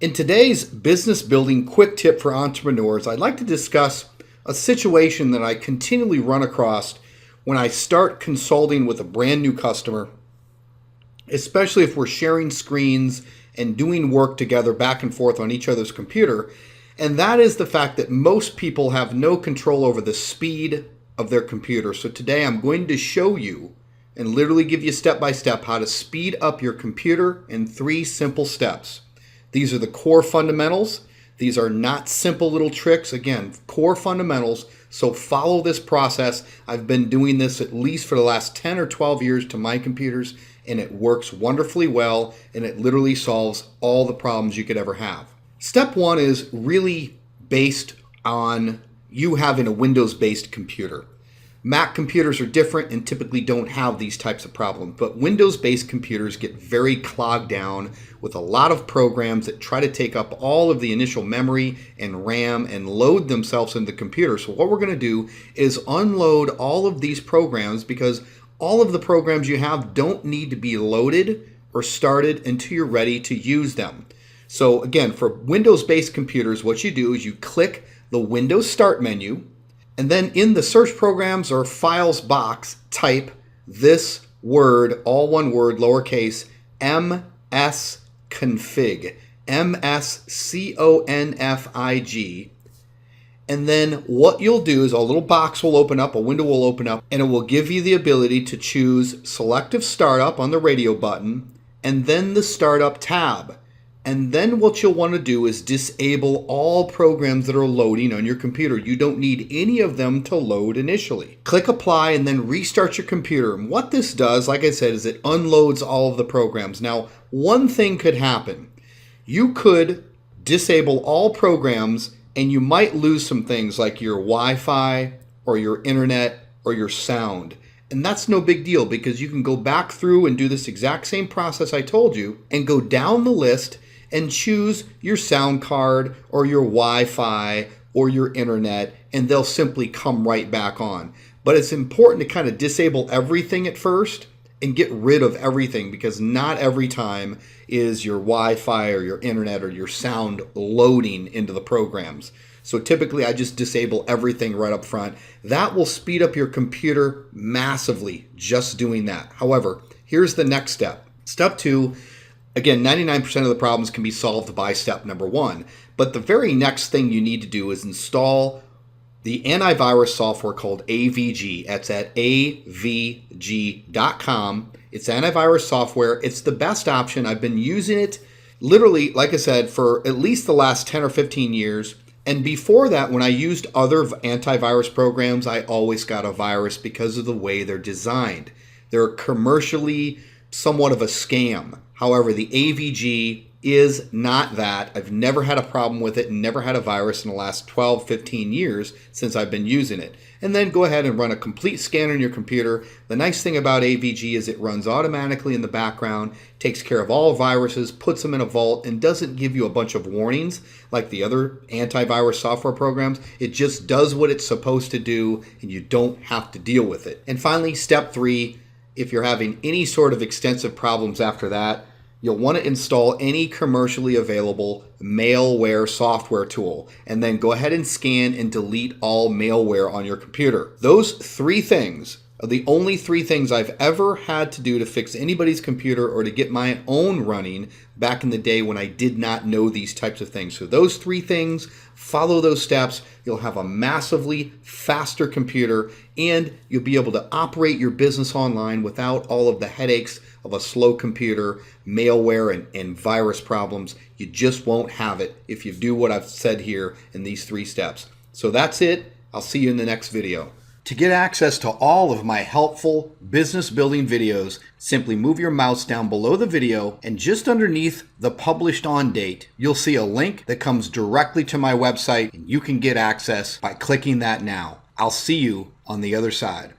In today's business building quick tip for entrepreneurs, I'd like to discuss a situation that I continually run across when I start consulting with a brand new customer, especially if we're sharing screens and doing work together back and forth on each other's computer. And that is the fact that most people have no control over the speed of their computer. So today I'm going to show you and literally give you step by step how to speed up your computer in 3 simple steps. These are the core fundamentals. These are not simple little tricks. Again, core fundamentals. So follow this process. I've been doing this at least for the last 10 or 12 years to my computers, and it works wonderfully well, and it literally solves all the problems you could ever have. Step 1 is really based on you having a Windows-based computer. Mac computers are different and typically don't have these types of problems, but Windows-based computers get very clogged down with a lot of programs that try to take up all of the initial memory and RAM and load themselves into the computer. So what we're going to do is unload all of these programs, because all of the programs you have don't need to be loaded or started until you're ready to use them. So again, for Windows-based computers, what you do is you click the Windows Start menu, and then in the search programs or files box, type this word, all one word, lowercase, msconfig, msconfig. And then what you'll do is a little box will open up, a window will open up, and it will give you the ability to choose Selective Startup on the radio button, and then the Startup tab. And then what you'll want to do is disable all programs that are loading on your computer. You don't need any of them to load initially. Click Apply and then restart your computer. And what this does, like I said, is it unloads all of the programs. Now, one thing could happen. You could disable all programs and you might lose some things like your Wi-Fi or your internet or your sound. And that's no big deal, because you can go back through and do this exact same process I told you and go down the list and choose your sound card or your Wi-Fi or your internet, and they'll simply come right back on. But it's important to kind of disable everything at first and get rid of everything, because not every time is your Wi-Fi or your internet or your sound loading into the programs. So typically I just disable everything right up front. That will speed up your computer massively just doing that. However, here's the next step. Step 2. Again, 99% of the problems can be solved by step number 1. But the very next thing you need to do is install the antivirus software called AVG. That's at avg.com. It's antivirus software. It's the best option. I've been using it literally, like I said, for at least the last 10 or 15 years. And before that, when I used other antivirus programs, I always got a virus because of the way they're designed. They're commercially somewhat of a scam. However, the AVG is not that. I've never had a problem with it and never had a virus in the last 12, 15 years since I've been using it. And then go ahead and run a complete scan on your computer. The nice thing about AVG is it runs automatically in the background, takes care of all viruses, puts them in a vault, and doesn't give you a bunch of warnings like the other antivirus software programs. It just does what it's supposed to do, and you don't have to deal with it. And finally, step 3, if you're having any sort of extensive problems after that, you'll want to install any commercially available malware software tool, and then go ahead and scan and delete all malware on your computer. Those 3 things are the only 3 things I've ever had to do to fix anybody's computer or to get my own running back in the day when I did not know these types of things. So those 3 things, follow those steps, you'll have a massively faster computer, and you'll be able to operate your business online without all of the headaches of a slow computer, malware, and virus problems. You just won't have it if you do what I've said here in these 3 steps. So that's it. I'll see you in the next video. To get access to all of my helpful business building videos, simply move your mouse down below the video, and just underneath the published on date, you'll see a link that comes directly to my website, and you can get access by clicking that now. I'll see you on the other side.